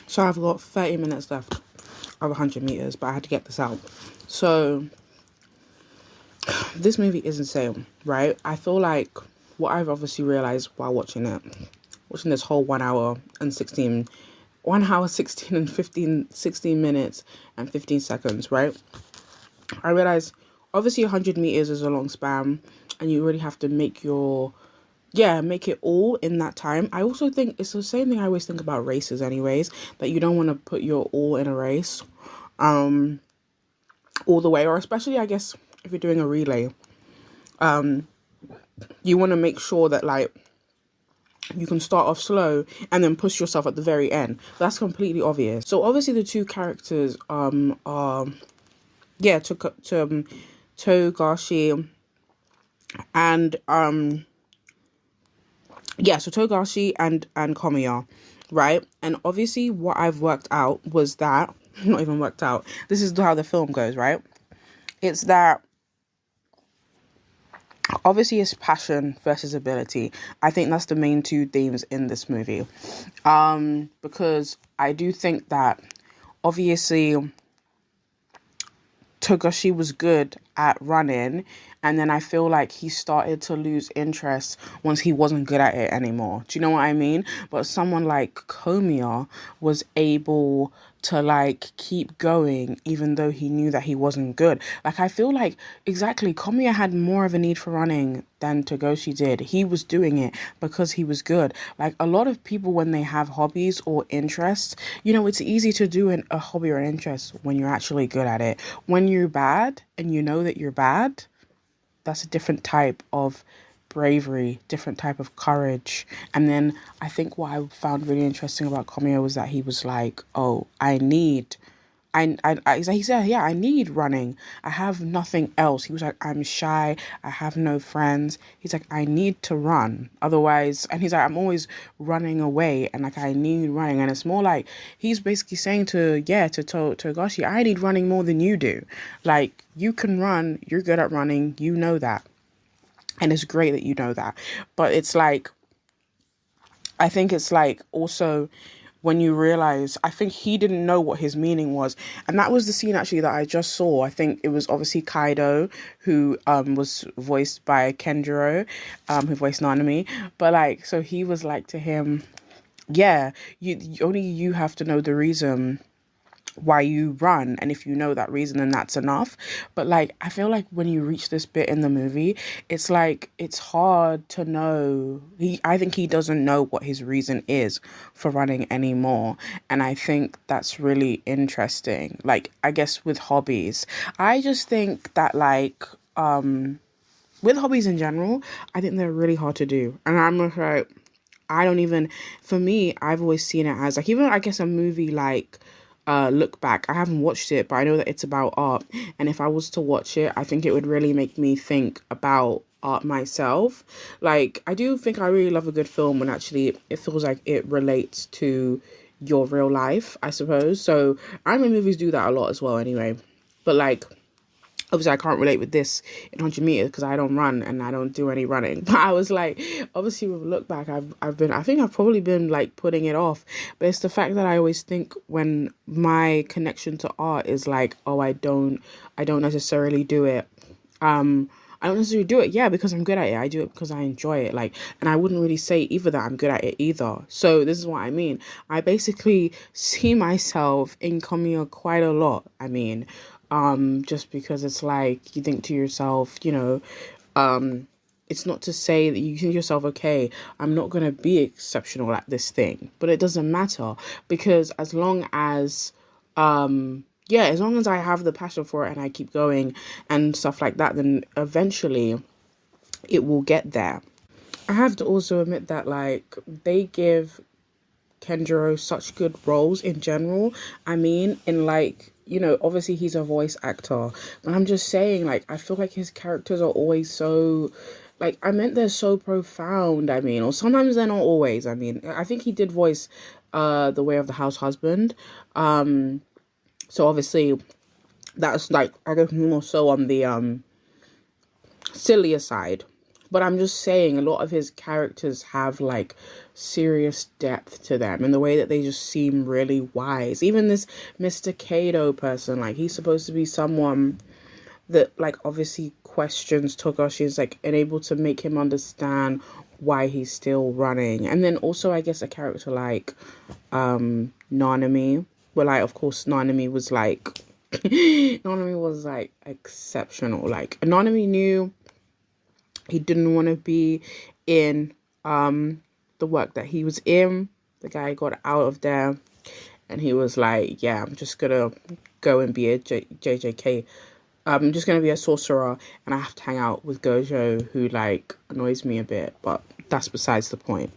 So I've got 30 minutes left of 100 meters, but I had to get this out. So this movie is insane, right? I feel like what I've obviously realized while watching this whole 1 hour 16 and 16 minutes and 15 seconds, right? I realized obviously 100 meters is a long span and you really have to make it all in that time. I also think it's the same thing I always think about races anyways, that you don't want to put your all in a race all the way, or especially I guess if you're doing a relay, you want to make sure that like you can start off slow and then push yourself at the very end. That's completely obvious. So obviously the two characters are Togashi and so Togashi and Komiya, right? And obviously what I've worked out was that not even worked out. This is how the film goes, right? It's that obviously it's passion versus ability. I think that's the main two themes in this movie. Because I do think that obviously Togashi was good at running, and then I feel like he started to lose interest once he wasn't good at it anymore. Do you know what I mean? But someone like Komiya was able to like keep going even though he knew that he wasn't good. Like I feel like exactly Komiya had more of a need for running than Togashi did. He was doing it because he was good. Like a lot of people when they have hobbies or interests, it's easy to do a hobby or an interest when you're actually good at it. When you're bad and you know that you're bad, that's a different type of bravery, different type of courage. And then I think what I found really interesting about Komiya was that he was like, oh, he said, yeah, I need running. I have nothing else. He was like, I'm shy. I have no friends. He's like, I need to run. Otherwise, and he's like, I'm always running away and like, I need running. And it's more like, he's basically saying to Togashi, I need running more than you do. Like, you can run. You're good at running. You know that. And it's great that you know that. But it's like, I think it's like also when you realize, I think he didn't know what his meaning was. And that was the scene actually that I just saw. I think it was obviously Kaido, who was voiced by Kenjiro, who voiced Nanami. But like, so he was like to him, yeah, only you have to know the reason why you run, and if you know that reason, then that's enough. But like I feel like when you reach this bit in the movie, it's like it's hard to know. I think he doesn't know what his reason is for running anymore, and I think that's really interesting. Like I guess with hobbies, I just think that like with hobbies in general, I think they're really hard to do, and I'm like, I don't even, for me, I've always seen it as like, even I guess a movie like Look Back. I haven't watched it, but I know that it's about art. And if I was to watch it, I think it would really make me think about art myself. Like, I do think I really love a good film when actually it feels like it relates to your real life, I suppose. So anime movies do that a lot as well anyway. But like, obviously I can't relate with this in 100 meters because I don't run and I don't do any running. But I was like, obviously with Look Back, I think I've probably been like putting it off. But it's the fact that I always think when my connection to art is like, oh, I don't necessarily do it. I don't necessarily do it, yeah, because I'm good at it. I do it because I enjoy it. Like, and I wouldn't really say either that I'm good at it either. So this is what I mean. I basically see myself in Komiya quite a lot. I mean, just because it's like you think to yourself, it's not to say that you think to yourself, okay, I'm not going to be exceptional at this thing, but it doesn't matter because as long as as long as I have the passion for it and I keep going and stuff like that, then eventually it will get there. I have to also admit that like they give Kenjiro such good roles in general. I mean, in like, obviously he's a voice actor, but I'm just saying, like, I feel like his characters are always so, like, I meant they're so profound, I mean, or sometimes they're not always, I mean, I think he did voice, The Way of the House Husband, so obviously, that's, like, I guess more so on the, sillier side But I'm just saying, a lot of his characters have like serious depth to them in the way that they just seem really wise. Even this Mr. Kato person, like he's supposed to be someone that like obviously questions Togoshi's like and able to make him understand why he's still running. And then also I guess a character like Nanami, where like of course Nanami was like Nanami was like exceptional. Like Nanami knew he didn't want to be in the work that he was in. The guy got out of there and he was like, yeah, I'm just gonna go and be a JJK. I'm just gonna be a sorcerer and I have to hang out with Gojo, who like annoys me a bit, but that's besides the point.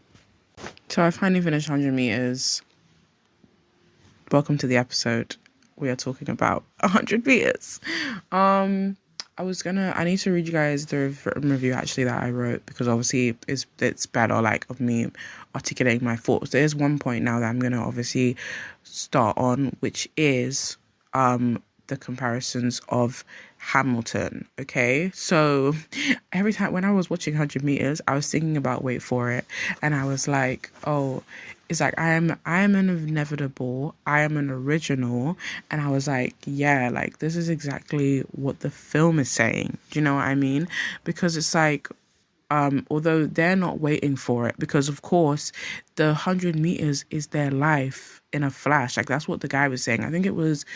So I finally finished 100 meters. Welcome to the episode. We are talking about 100 meters. I need to read you guys the review actually that I wrote, because obviously it's better like of me articulating my thoughts. There's one point now that I'm gonna obviously start on, which is the comparisons of Hamilton. Okay, so every time when I was watching 100 meters, I was thinking about Wait For It, and I was like, oh, it's like I am an inevitable, I am an original. And I was like, yeah, like this is exactly what the film is saying. Do you know what I mean? Because it's like although they're not waiting for it, because of course the 100 meters is their life in a flash. Like that's what the guy was saying. I think it was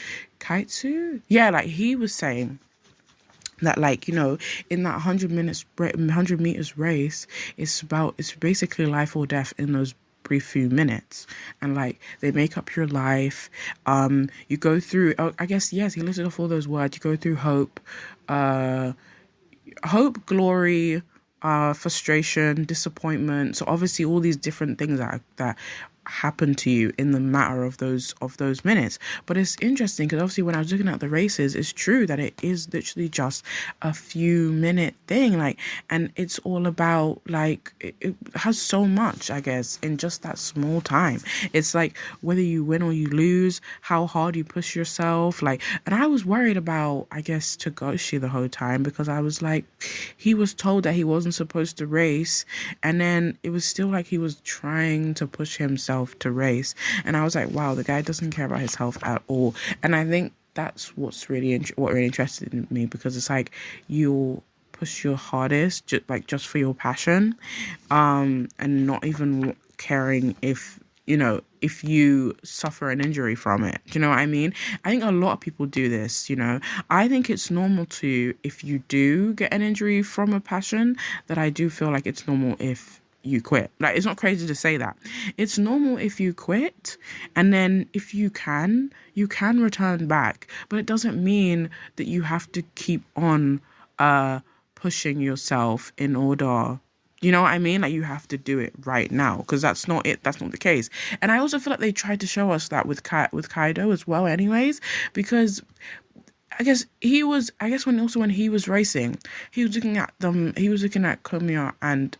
Kaitsu. Yeah, like he was saying that, like, you know, in that 100 meters race, it's basically life or death in those brief few minutes. And like they make up your life. You go through, I guess, yes, he listed off all those words. You go through hope, glory, frustration, disappointment. So obviously all these different things that happen to you in the matter of those minutes. But it's interesting because obviously when I was looking at the races, it's true that it is literally just a few minute thing, like, and it's all about like it has so much, I guess, in just that small time. It's like whether you win or you lose, how hard you push yourself, like. And I was worried about, I guess, Togoshi the whole time, because I was like, he was told that he wasn't supposed to race, and then it was still like he was trying to push himself to race. And I was like, wow, the guy doesn't care about his health at all. And I think that's what's really what really interested in me, because it's like you'll push your hardest just for your passion, and not even caring if you suffer an injury from it. Do you know what I mean? I think a lot of people do this, you know. I think it's normal to, if you do get an injury from a passion, that I do feel like it's normal if you quit. Like, it's not crazy to say that. It's normal if you quit, and then if you can return back. But it doesn't mean that you have to keep on pushing yourself in order. You know what I mean? Like, you have to do it right now, because that's not it. That's not the case. And I also feel like they tried to show us that with Kaido as well anyways, because I guess when he was racing, he was looking at Komiya and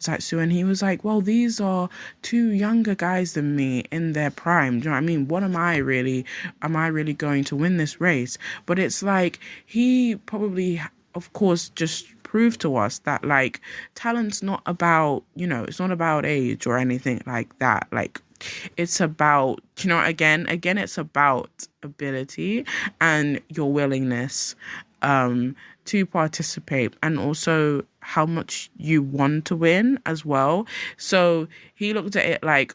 Zatsu, and he was like, well, these are two younger guys than me in their prime. Do you know what I mean? What am I really going to win this race? But it's like he probably, of course, just proved to us that like talent's not about, it's not about age or anything like that. Like, it's about, again, it's about ability and your willingness to participate, and also how much you want to win as well. So he looked at it like,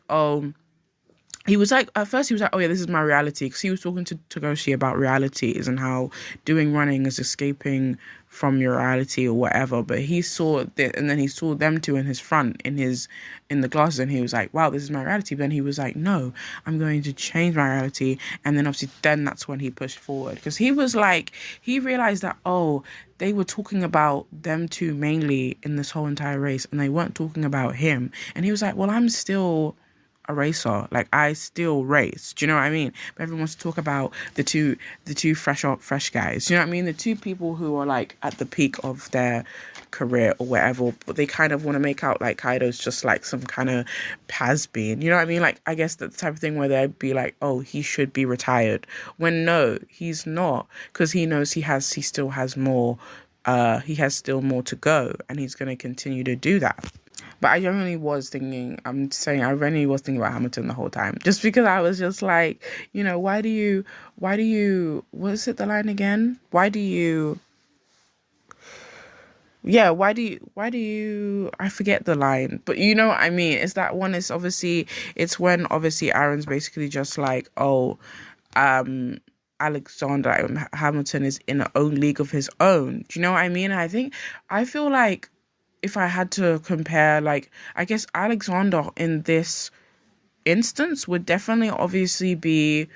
he was like, at first he was like, oh yeah, this is my reality, because he was talking to Togoshi about realities and how doing running is escaping from your reality or whatever. But he saw that, and then he saw them two in his front, in the glasses, and he was like, wow, this is my reality. But then he was like, no, I'm going to change my reality. And then obviously then that's when he pushed forward, because he was like, he realized that, oh, they were talking about them two mainly in this whole entire race, and they weren't talking about him. And he was like, well, I'm still a racer, like I still race. Do you know what I mean? But everyone wants to talk about the two fresh guys. Do you know what I mean? The two people who are like at the peak of their career or whatever, but they kind of want to make out like Kaido's just like some kind of has-been. You know what I mean? Like, I guess that's the type of thing where they'd be like, oh, he should be retired, when no, he's not, because he knows he still has more he has still more to go, and he's going to continue to do that. But I genuinely was thinking, I'm saying, I really was thinking about Hamilton the whole time. Just because I was just like, why do you, what's it the line again? Why do you, I forget the line, but you know what I mean? It's that one, it's when obviously Aaron's basically just like, oh, um, Alexander Hamilton is in a own league of his own. Do you know what I mean? I feel like if I had to compare, like, I guess Alexander in this instance would definitely obviously be,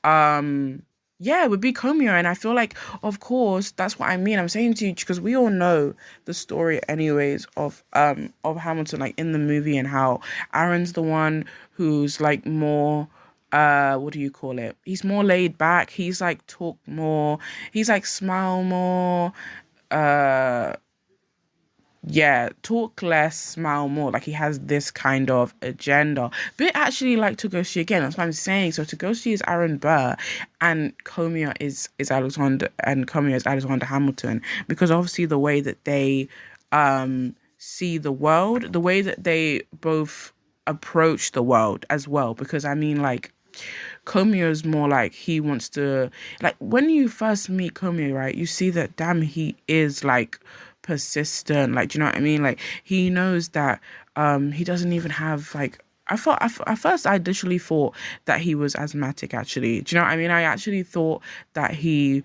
yeah, it would be Comeo. And I feel like, of course, that's what I mean. I'm saying to you because we all know the story, anyways, of Hamilton, like in the movie, and how Aaron's the one who's like more, what do you call it? He's more laid back. He's like talk more. He's like smile more. Uh, yeah, talk less, smile more. Like he has this kind of agenda. But actually, like Togoshi again, that's what I'm saying. So Togoshi is Aaron Burr, and Komiya is Alexander Hamilton, because obviously the way that they see the world, the way that they both approach the world as well. Because I mean, like, Komiya is more like he wants to, like, when you first meet Komiya, right, you see that, damn, he is like persistent. Like, do you know what I mean? Like, he knows that he doesn't even have like, at first I literally thought that he was asthmatic, actually. Do you know what I mean? I actually thought that he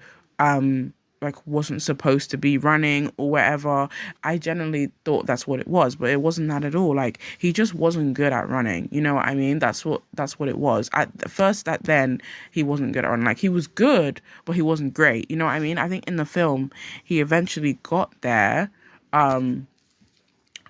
like wasn't supposed to be running or whatever. I generally thought that's what it was, but it wasn't that at all. Like, he just wasn't good at running. You know what I mean? That's what it was. At first, that then he wasn't good at running. Like, he was good, but he wasn't great. You know what I mean? I think in the film he eventually got there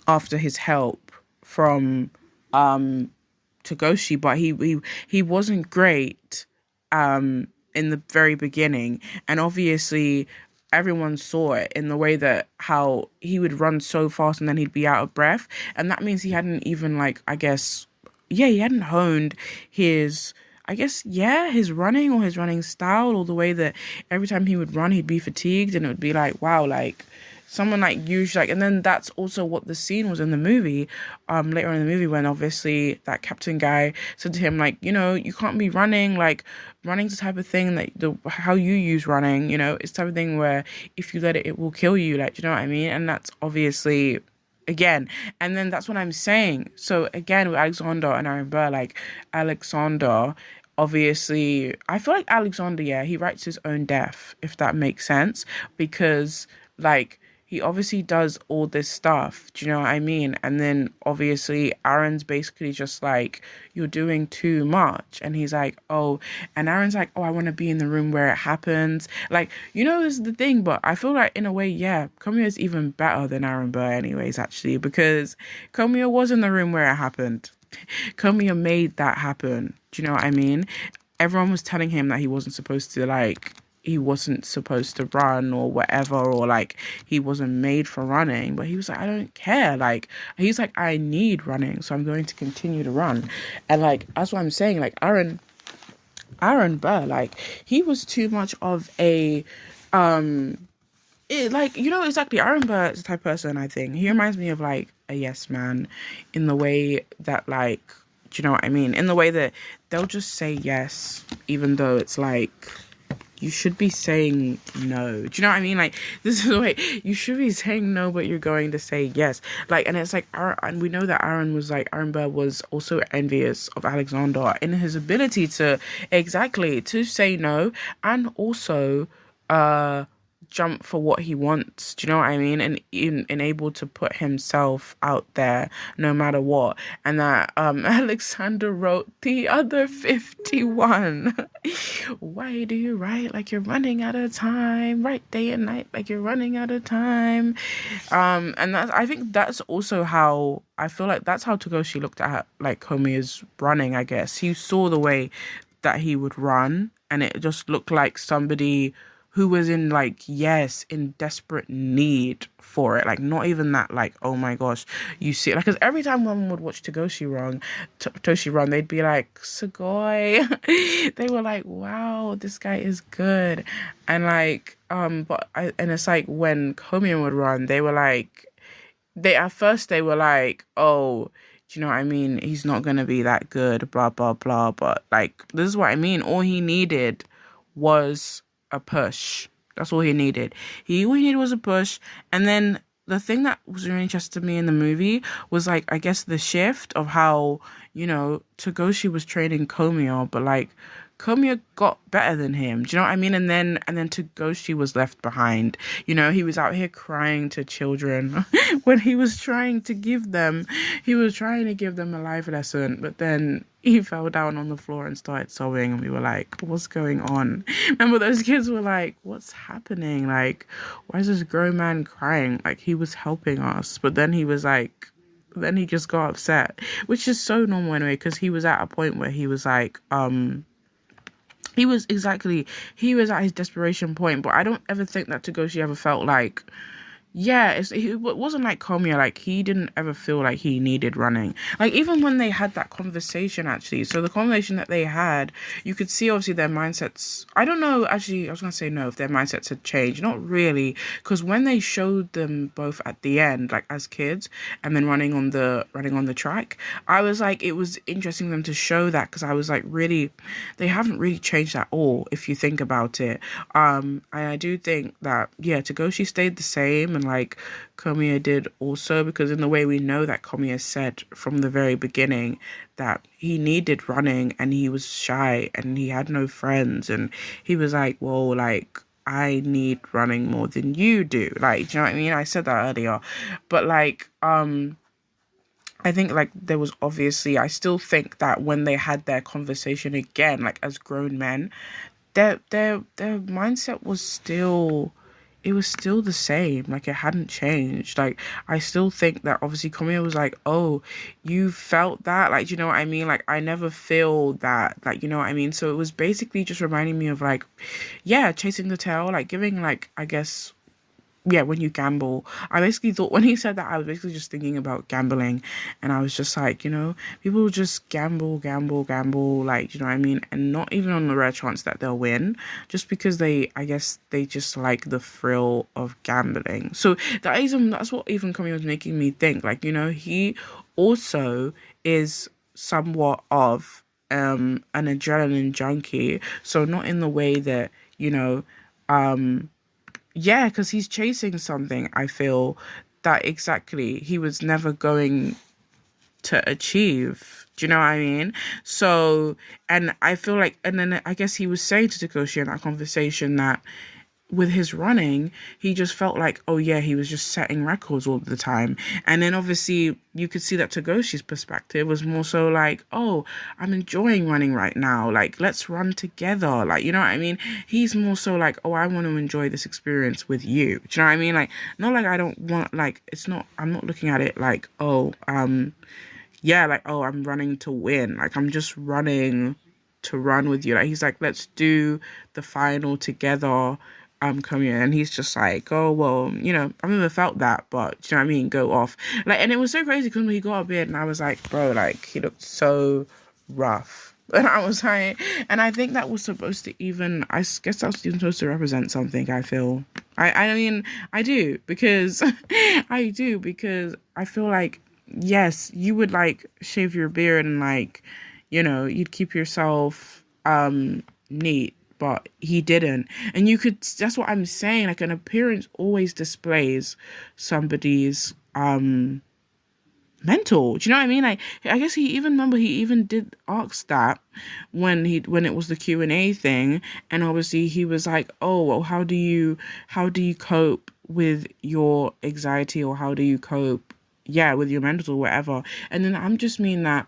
after his help from Togoshi, but he wasn't great in the very beginning. And obviously everyone saw it in the way that how he would run so fast and then he'd be out of breath. And that means he hadn't even, like, I guess, yeah, he hadn't honed his, I guess, yeah, his running or his running style, or the way that every time he would run, he'd be fatigued, and it would be like, wow, like, someone like usually, like, and then that's also what the scene was in the movie, later on in the movie, when obviously that captain guy said to him, like, you can't be running, like, running's the type of thing that how you use running, it's the type of thing where if you let it, it will kill you, like, do you know what I mean? And that's obviously, again, and then that's what I'm saying. So again, with Alexander and Aaron Burr, like, Alexander, obviously, I feel like Alexander, yeah, he writes his own death, if that makes sense, because, like, he obviously does all this stuff, do you know what I mean? And then obviously Aaron's basically just like, you're doing too much. And he's like, oh, and Aaron's like, oh, I want to be in the room where it happens. Like, is the thing, but I feel like in a way, yeah, Komiya is even better than Aaron Burr anyways, actually, because Komiya was in the room where it happened. Komiya made that happen. Do you know what I mean? Everyone was telling him that he wasn't supposed to, like, he wasn't supposed to run or whatever, or like he wasn't made for running, but he was like, I don't care. Like, he's like, I need running, so I'm going to continue to run. And like, that's what I'm saying. Like, Aaron Burr, like, he was too much of a exactly, Aaron Burr is the type of person, I think he reminds me of like a yes man, in the way that, like, do you know what I mean? In the way that they'll just say yes, even though it's like, you should be saying no. Do you know what I mean? Like, this is the way you should be saying no, but you're going to say yes. Like, and it's like, and we know that Aaron Burr was also envious of Alexander in his ability to say no, and also jump for what he wants. Do you know what I mean? And able to put himself out there no matter what. And that Alexander wrote the other 51. Why do you write like you're running out of time? Write day and night like you're running out of time. And I think that's also how I feel like that's how Togoshi looked at like Komiya's running, I guess. He saw the way that he would run, and it just looked like somebody who was in like, yes, in desperate need for it. Like, not even that, like, oh my gosh, you see, like, because every time one would watch Toshi run, they'd be like, Sugoi. They were like, wow, this guy is good. And like, and it's like when Komiya would run, they were like, at first they were like, oh, do you know what I mean? He's not gonna be that good, blah blah blah. But like, this is what I mean. All he needed was a push. That's all he needed. All he needed was a push. And then the thing that was really interesting to me in the movie was like, I guess the shift of how, Togoshi was training Komiya, but like Komiya got better than him. Do you know what I mean? And then Togoshi was left behind. He was out here crying to children when he was trying to give them a life lesson, but then he fell down on the floor and started sobbing, and we were like, what's going on? Remember, those kids were like, what's happening? Like, why is this grown man crying? Like, he was helping us, but then he was like, then he just got upset, which is so normal anyway, because he was at a point where he was like, he was at his desperation point, but I don't ever think that Togoshi ever felt like, yeah, it wasn't like Komiya, like, he didn't ever feel like he needed running. Like, even when they had that conversation, actually, so the conversation that they had, you could see, obviously, their mindsets, I don't know, actually, I was going to say no, if their mindsets had changed, not really, because when they showed them both at the end, like, as kids, and then running on the track, I was like, it was interesting them to show that, because I was like, really, they haven't really changed at all, if you think about it. And I do think that, yeah, Togoshi stayed the same, and like Komiya did also, because in the way we know that Komiya said from the very beginning that he needed running and he was shy and he had no friends, and he was like, well, like, I need running more than you do. Like, do you know what I mean? I said that earlier. But like, I think like there was obviously, I still think that when they had their conversation again, like as grown men, their mindset was still, it was still the same. Like, it hadn't changed. Like, I still think that obviously Komiya was like, oh, you felt that? Like, do you know what I mean? Like, I never feel that. Like, you know what I mean? So it was basically just reminding me of like, yeah, chasing the tail, like giving like, I guess, yeah, when you gamble. I basically thought, when he said that, I was basically just thinking about gambling, and I was just like, people just gamble, like, you know what I mean, and not even on the rare chance that they'll win, just because I guess they just like the thrill of gambling. So that's what even Komi was making me think, like, he also is somewhat of an adrenaline junkie, so not in the way that, yeah, because he's chasing something, I feel, that exactly he was never going to achieve. Do you know what I mean? So, and I feel like, and then I guess he was saying to Takoshi in that conversation that with his running, he just felt like, oh yeah, he was just setting records all the time. And then obviously you could see that Togoshi's perspective was more so like, oh, I'm enjoying running right now. Like, let's run together. Like, you know what I mean? He's more so like, oh, I want to enjoy this experience with you. Do you know what I mean? Like, not like I don't want, like, I'm not looking at it like, oh, yeah, like, oh, I'm running to win. Like, I'm just running to run with you. Like, he's like, let's do the final together. Come here, and he's just like, oh well, I've never felt that, but do you know what I mean? Go off, like, and it was so crazy because when he got a beard, and I was like, bro, like, he looked so rough, and I was like, and I think that was supposed to even, I guess that was even supposed to represent something. I feel, I mean, I do because I feel like, yes, you would like shave your beard and like, you'd keep yourself neat, but he didn't. And that's what I'm saying, like, an appearance always displays somebody's mental. Do you know what I mean? Like, I guess he even did ask that when it was the Q&A thing, and obviously he was like, oh well, how do you cope with your anxiety, or how do you cope, yeah, with your mental or whatever. And then I'm just mean that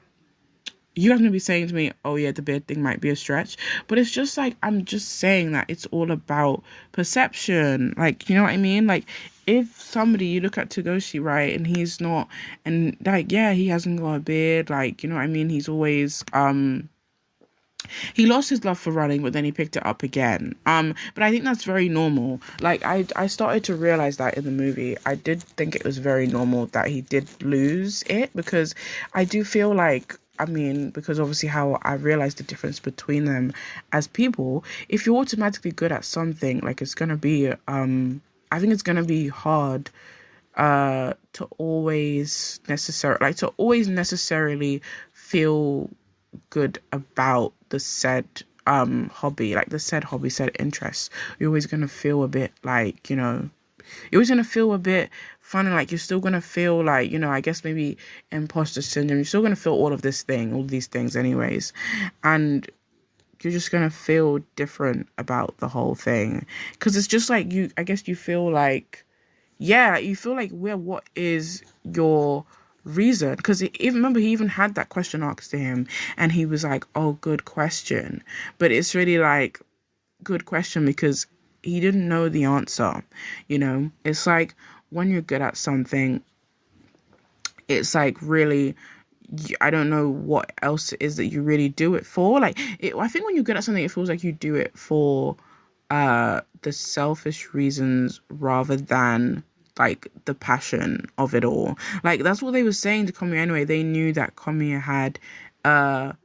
you guys gonna be saying to me, oh yeah, the beard thing might be a stretch, but it's just like, I'm just saying that it's all about perception. Like, you know what I mean? Like, if somebody, you look at Togoshi, right, and he's not, and like, yeah, he hasn't got a beard, like, you know what I mean? He's always, he lost his love for running, but then he picked it up again. But I think that's very normal. Like I started to realize that in the movie. I did think it was very normal that he did lose it, because I do feel like, I mean, because obviously how I realized the difference between them as people. If you're automatically good at something, like it's gonna be I think it's gonna be hard to always necessarily feel good about the said hobby, like the said hobby, said interest. You're always gonna feel a bit like, you're always gonna feel a bit funny, like you're still gonna feel like, I guess maybe imposter syndrome. You're still gonna feel all these things anyways. And you're just gonna feel different about the whole thing. Cause it's just like I guess you feel like, yeah, you feel like, what is your reason? Because even remember, he even had that question asked to him, and he was like, "Oh, good question," but it's really like, good question because he didn't know the answer. It's like when you're good at something, it's like really. I don't know what else it is that you really do it for. Like, I think when you're good at something, it feels like you do it for the selfish reasons rather than like the passion of it all. Like that's what they were saying to Komiya anyway. They knew that Komiya had a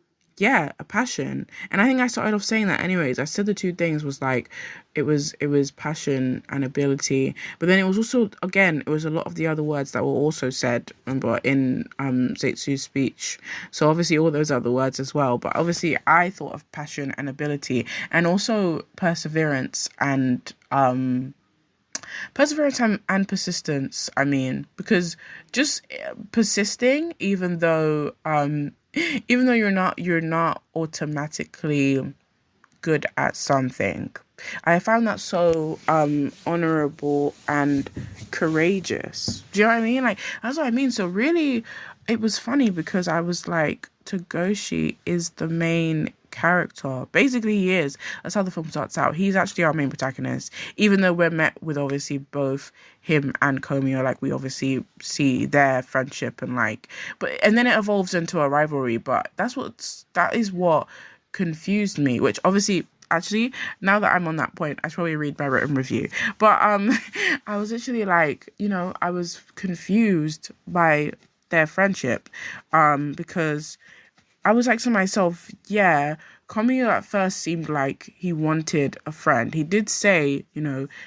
passion. And I think I started off saying that anyways. I said the two things was like it was passion and ability. But then it was also, again, it was a lot of the other words that were also said, remember, in Zetsu's speech. So obviously all those other words as well. But obviously I thought of passion and ability, and also perseverance and persistence. I mean, because just persisting, even though you're not automatically good at something. I found that so honorable and courageous. Do you know what I mean? Like, that's what I mean. So really, it was funny because I was like, Togoshi is the main character. Basically, he is. That's how the film starts out. He's actually our main protagonist, even though we're met with obviously both him and Komiya. Like, we obviously see their friendship and then it evolves into a rivalry. But that is what confused me, which obviously, actually, now that I'm on that point, I should probably read my written review. But I was literally like, I was confused by their friendship, because I was like to myself, yeah, Komiya at first seemed like he wanted a friend. He did say,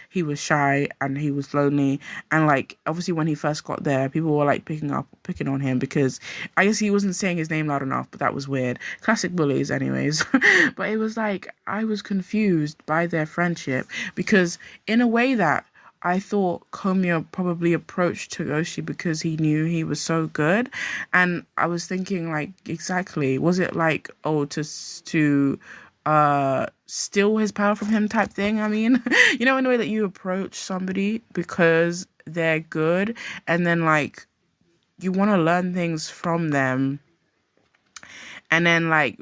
he was shy and he was lonely. And like, obviously when he first got there, people were like picking on him because I guess he wasn't saying his name loud enough, but that was weird. Classic bullies anyways. But it was like, I was confused by their friendship because in a way that I thought Komiya probably approached Togoshi because he knew he was so good. And I was thinking, like, exactly, was it like, to steal his power from him type thing? I mean, in the way that you approach somebody because they're good, and then like you want to learn things from them. And then I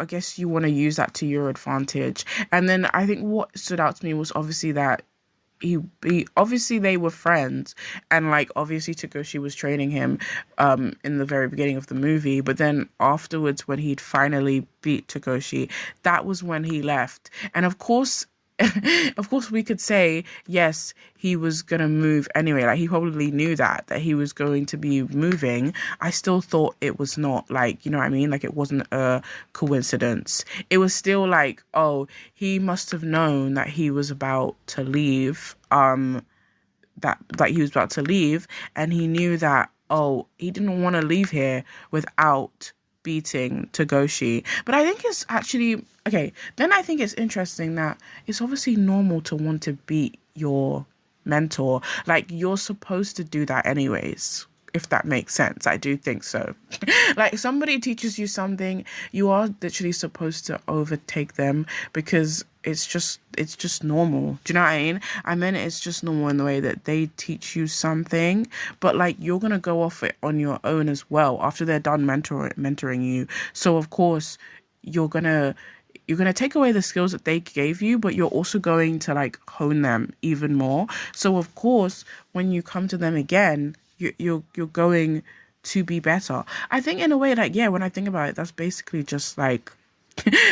guess you want to use that to your advantage. And then I think what stood out to me was obviously that he obviously they were friends, and like obviously Togoshi was training him in the very beginning of the movie, but then afterwards when he'd finally beat Togoshi, that was when he left. And of course we could say yes, he was gonna move anyway, like he probably knew that he was going to be moving. I still thought it was not, like, you know what I mean, like it wasn't a coincidence. It was still like, oh, he must have known that he was about to leave, and he knew that, oh, he didn't want to leave here without beating Togoshi. But I think it's actually okay. Then I think it's interesting that it's obviously normal to want to beat your mentor. Like, you're supposed to do that anyways, if that makes sense. I do think so. Like, somebody teaches you something, you are literally supposed to overtake them because it's just normal. Do you know what I mean? I mean, it's just normal in the way that they teach you something, but like you're gonna go off it on your own as well after they're done mentoring you. So of course you're gonna take away the skills that they gave you, but you're also going to like hone them even more. So of course when you come to them again, you're going to be better. I think in a way, like, yeah, when I think about it, that's basically just like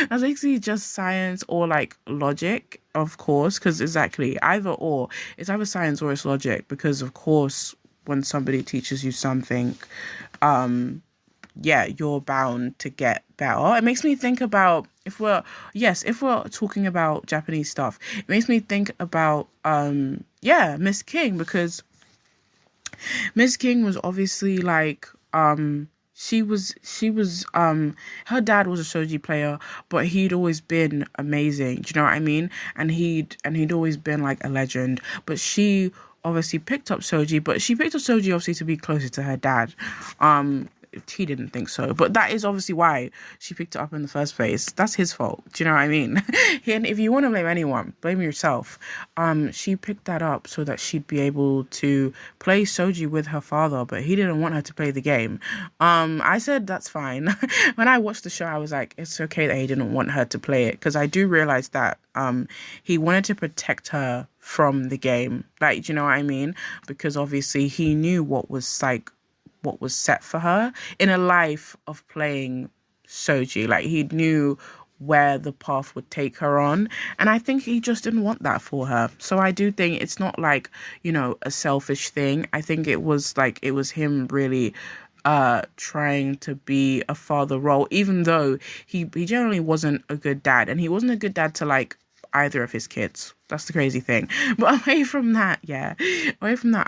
That's basically just science or like logic, of course, because exactly either or. It's either science or it's logic, because of course when somebody teaches you something, yeah, you're bound to get better. It makes me think about, if we're talking about Japanese stuff, it makes me think about yeah, Miss King, because Miss King was obviously like she was her dad was a shogi player, but he'd always been amazing. Do you know what I mean? And he'd always been like a legend. But she obviously picked up Soji, but she picked up Soji obviously to be closer to her dad. He didn't think so, but that is obviously why she picked it up in the first place. That's his fault. Do you know what I mean? And if you want to blame anyone, blame yourself. She picked that up so that she'd be able to play Soji with her father, but he didn't want her to play the game. I said that's fine. When I watched the show, I was like, it's okay that he didn't want her to play it, because I do realize that he wanted to protect her from the game. Like, do you know what I mean? Because obviously he knew what was set for her in a life of playing Soji. Like, he knew where the path would take her on. And I think he just didn't want that for her. So I do think it's not like, a selfish thing. I think it was him really trying to be a father role, even though he generally wasn't a good dad. And he wasn't a good dad to like either of his kids. That's the crazy thing. But away from that,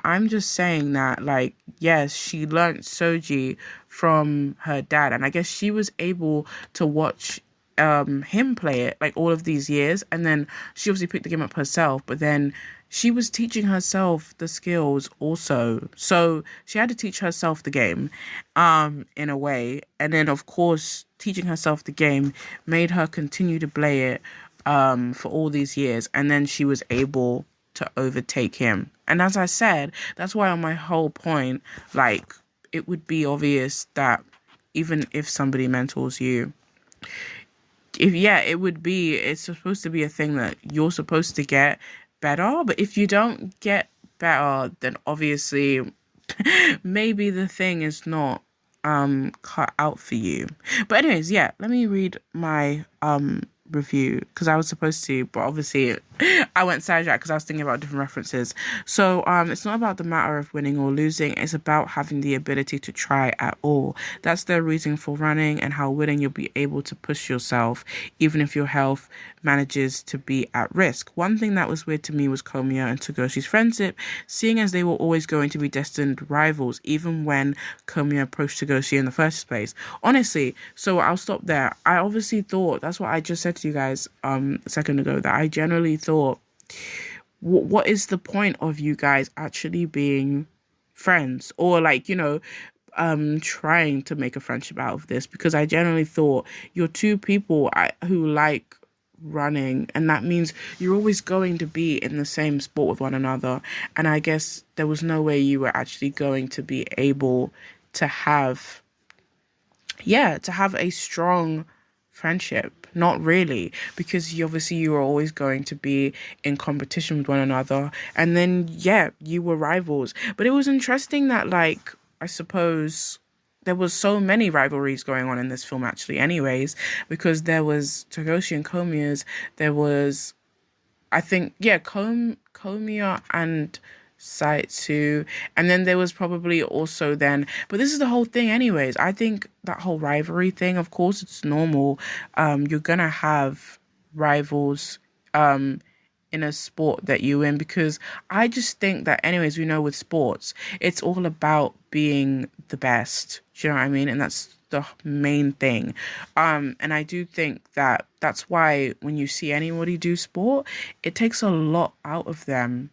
I'm just saying that, like, yes, she learned Soji from her dad, and I guess she was able to watch him play it like all of these years, and then she obviously picked the game up herself, but then she was teaching herself the skills also. So she had to teach herself the game in a way, and then of course teaching herself the game made her continue to play it for all these years, and then she was able to overtake him. And as I said, that's why on my whole point, like, it would be obvious that even if somebody mentors you, it's supposed to be a thing that you're supposed to get better. But if you don't get better, then obviously maybe the thing is not cut out for you. But anyways, yeah, let me read my review, because I was supposed to, but obviously I went sidetracked because I was thinking about different references. So it's not about the matter of winning or losing, it's about having the ability to try at all. That's the reason for running, and how willing you'll be able to push yourself even if your health manages to be at risk. One thing that was weird to me was Komiya and Togoshi's friendship, seeing as they were always going to be destined rivals, even when Komiya approached Togoshi in the first place. Honestly, so I'll stop there. I obviously thought, that's what I just said to you guys a second ago, that I generally thought, what is the point of you guys actually being friends, or like, trying to make a friendship out of this? Because I generally thought you're two people who like running, and that means you're always going to be in the same sport with one another, and I guess there was no way you were actually going to be able to have a strong friendship. Not really, because you were always going to be in competition with one another, and then you were rivals. But it was interesting that, like, I suppose there was so many rivalries going on in this film actually anyways, because there was Togoshi and Komiya's, there was, I think, Komiya and Saitsu, and then there was probably also then, but this is the whole thing anyways. I think that whole rivalry thing, of course it's normal. You're gonna have rivals in a sport that you're in, because I just think that anyways, we know with sports it's all about being the best. Do you know what I mean? And that's the main thing. And I do think that that's why when you see anybody do sport, it takes a lot out of them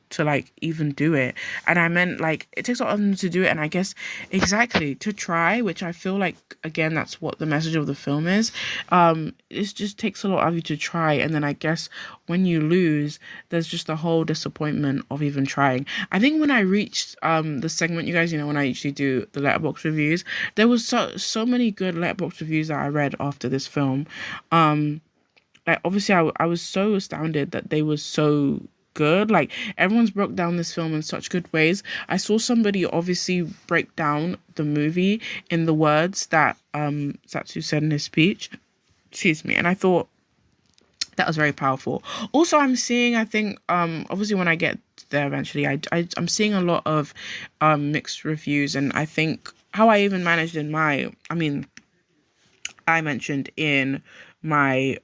to like even do it. And I meant, like, it takes a lot of them to do it, and I guess exactly to try, which I feel like, again, that's what the message of the film is. It just takes a lot of you to try, and then I guess when you lose, there's just the whole disappointment of even trying. I think when I reached the segment, you guys, when I usually do the Letterboxd reviews, there was so many good Letterboxd reviews that I read after this film. Like, obviously I was so astounded that they were so good. Like, everyone's broke down this film in such good ways. I saw somebody obviously break down the movie in the words that Satsu said in his speech. Excuse me. And I thought that was very powerful. Also, I'm seeing, I think, obviously when I get there eventually, I'm seeing a lot of mixed reviews, and I think how I even managed in I mentioned in my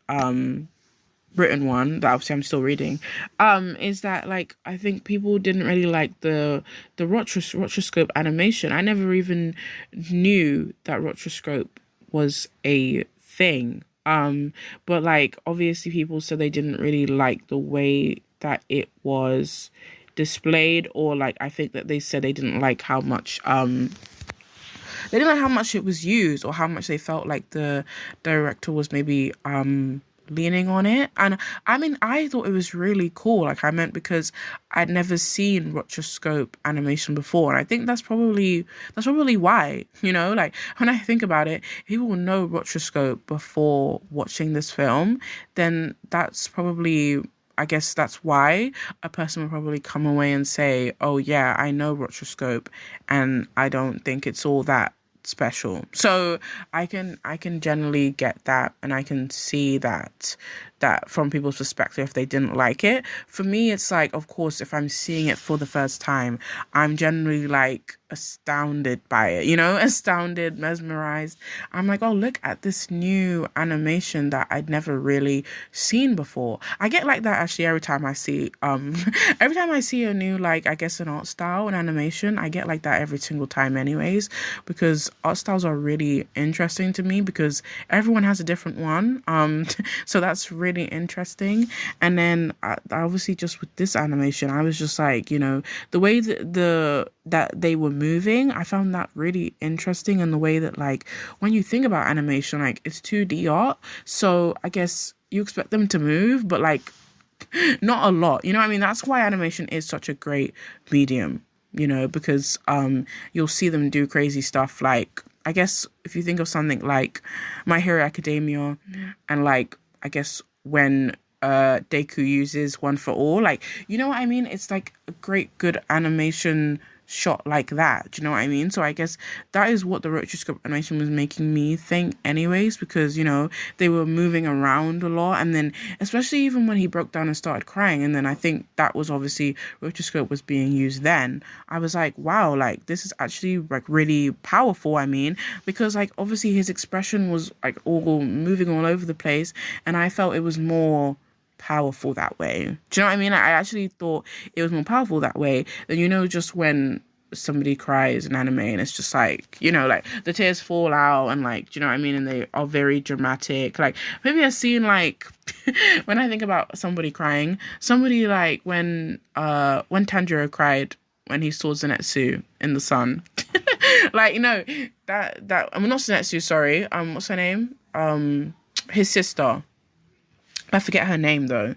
written one that obviously I'm still reading, is that like I think people didn't really like the rotoscope animation. I never even knew that rotoscope was a thing. But like obviously people said they didn't really like the way that it was displayed, or like I think that they said they didn't like how much it was used, or how much they felt like the director was maybe leaning on it. And I mean, I thought it was really cool. Like I meant because I'd never seen rotoscope animation before, and I think that's probably why, like when I think about it, if people will know rotoscope before watching this film, then that's probably, I guess that's why a person would probably come away and say, oh yeah, I know rotoscope and I don't think it's all that special. So I can generally get that, and I can see that from people's perspective if they didn't like it. For me, it's like, of course, if I'm seeing it for the first time, I'm generally like astounded by it, astounded, mesmerized. I'm like, oh, look at this new animation that I'd never really seen before. I get like that actually every time I see every time I see a new, like, I guess an art style and animation. I get like that every single time anyways, because art styles are really interesting to me, because everyone has a different one. So that's really interesting. And then obviously just with this animation, I was just like, the way that they were moving, I found that really interesting. And the way that, like, when you think about animation, like, it's 2D art, so I guess you expect them to move, but like not a lot, what I mean? That's why animation is such a great medium, because you'll see them do crazy stuff. Like, I guess if you think of something like My Hero Academia, and like, I guess when Deku uses One for All, like, you know what I mean? It's like a great good animation shot like that. Do you know what I mean? So I guess that is what the rotoscope animation was making me think anyways, because they were moving around a lot, and then especially even when he broke down and started crying, and then I think that was obviously rotoscope was being used then. I was like, wow, like this is actually like really powerful. I mean, because like obviously his expression was like all moving all over the place, and I felt it was more powerful that way. Do you know what I mean? I actually thought it was more powerful that way than, just when somebody cries in anime and it's just like, like the tears fall out, and like, do you know what I mean? And they are very dramatic. Like maybe I've seen like when I think about somebody crying, somebody like when Tanjiro cried when he saw Zenitsu in the sun. Like, that I mean, not Zenitsu, sorry. What's her name? His sister. I forget her name though.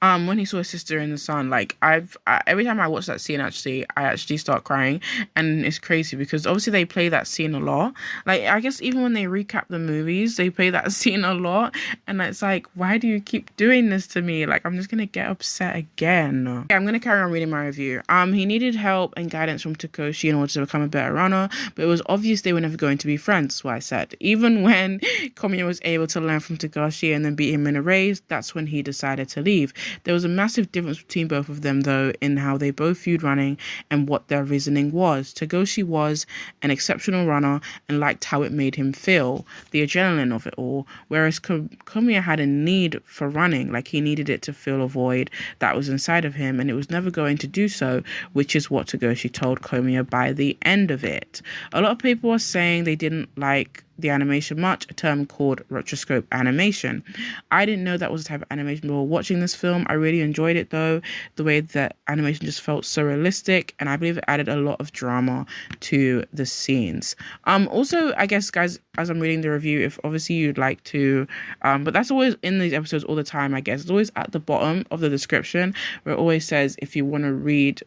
When he saw his sister in the sun, like every time I watch that scene, actually, I actually start crying, and it's crazy because obviously they play that scene a lot. Like I guess even when they recap the movies, they play that scene a lot, and it's like, why do you keep doing this to me? Like I'm just gonna get upset again. Okay, I'm gonna carry on reading my review. He needed help and guidance from Takeshi in order to become a better runner, but it was obvious they were never going to be friends. So I said, even when Komiya was able to learn from Takeshi and then beat him in a race, that's when he decided to leave. There was a massive difference between both of them, though, in how they both viewed running and what their reasoning was. Takeshi was an exceptional runner and liked how it made him feel, the adrenaline of it all, whereas Komiya had a need for running, like he needed it to fill a void that was inside of him, and it was never going to do so, which is what Takeshi told Komiya by the end of it. A lot of people are saying they didn't like the animation much, a term called rotoscope animation. I didn't know that was a type of animation before watching this film. I really enjoyed it though, the way that animation just felt so realistic, and I believe it added a lot of drama to the scenes. Also, I guess, guys, as I'm reading the review, if obviously you'd like to, but that's always in these episodes all the time, I guess. It's always at the bottom of the description where it always says if you want to read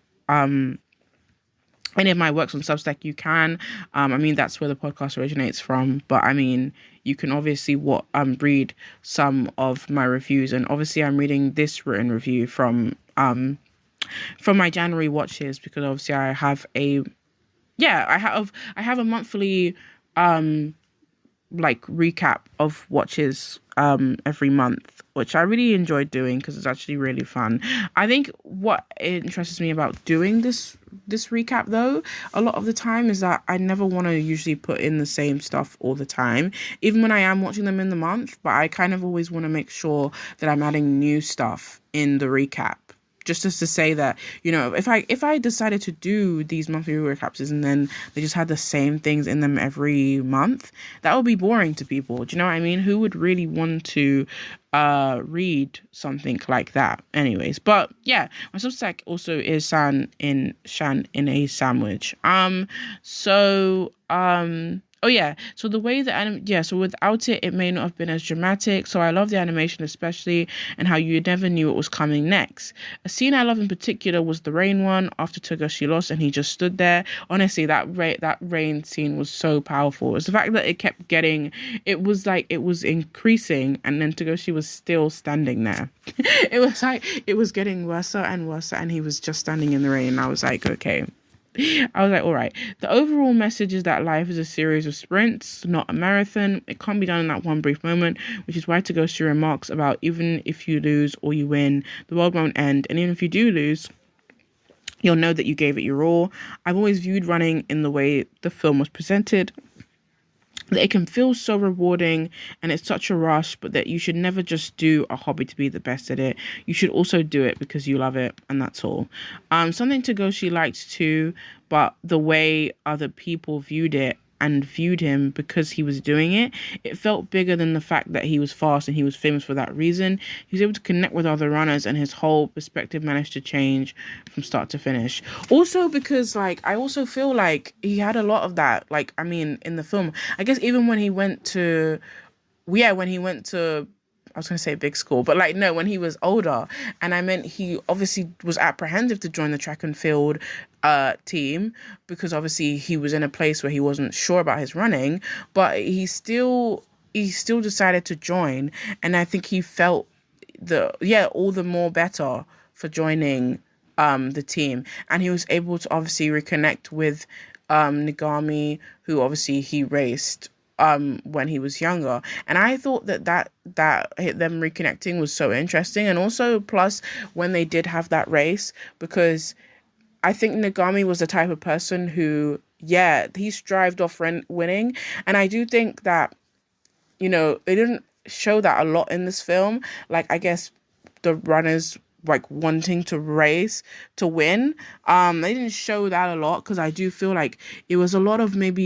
any of my works on Substack, you can. I mean, that's where the podcast originates from. But I mean, you can obviously read some of my reviews, and obviously I'm reading this written review from my January watches, because obviously I have a monthly like recap of watches every month, which I really enjoyed doing because it's actually really fun. I think what interests me about doing this recap though a lot of the time is that I never want to usually put in the same stuff all the time, even when I am watching them in the month, but I kind of always want to make sure that I'm adding new stuff in the recap, just as to say that, you know, if I decided to do these monthly recaps and then they just had the same things in them every month, that would be boring to people. Do you know what I mean? Who would really want to read something like that? Anyways, but yeah, my Substack also is Shan in a sandwich. Oh yeah, so the way so without it, it may not have been as dramatic. So I love the animation, especially, and how you never knew what was coming next. A scene I love in particular was the rain one after Togashi lost and he just stood there. Honestly, that rain scene was so powerful. It's the fact that it kept getting, it was like it was increasing, and then Togashi was still standing there. It was like it was getting worse and worse, and he was just standing in the rain. And I was like, okay. I was like, all right. The overall message is that life is a series of sprints, not a marathon. It can't be done in that one brief moment, which is why Togashi remarks about even if you lose or you win, the world won't end. And even if you do lose, you'll know that you gave it your all. I've always viewed running in the way the film was presented, that it can feel so rewarding and it's such a rush, but that you should never just do a hobby to be the best at it. You should also do it because you love it, and that's all. Something Togashi liked too, but the way other people viewed it and viewed him because he was doing it, it felt bigger than the fact that he was fast and he was famous for that reason. He was able to connect with other runners, and his whole perspective managed to change from start to finish. Also because, like, I also feel like he had a lot of that, like, I mean, in the film, I guess even when he went to, I was going to say big school, but like, no, when he was older. And I meant he obviously was apprehensive to join the track and field team because obviously he was in a place where he wasn't sure about his running, but he still decided to join. And I think he felt all the more better for joining the team. And he was able to obviously reconnect with Nagami, who obviously he raced when he was younger. And I thought that them reconnecting was so interesting. And also plus when they did have that race, because I think Nagami was the type of person who, he strived off winning. And I do think that, you know, they didn't show that a lot in this film. Like, I guess the runners like wanting to race to win. They didn't show that a lot, because I do feel like it was a lot of more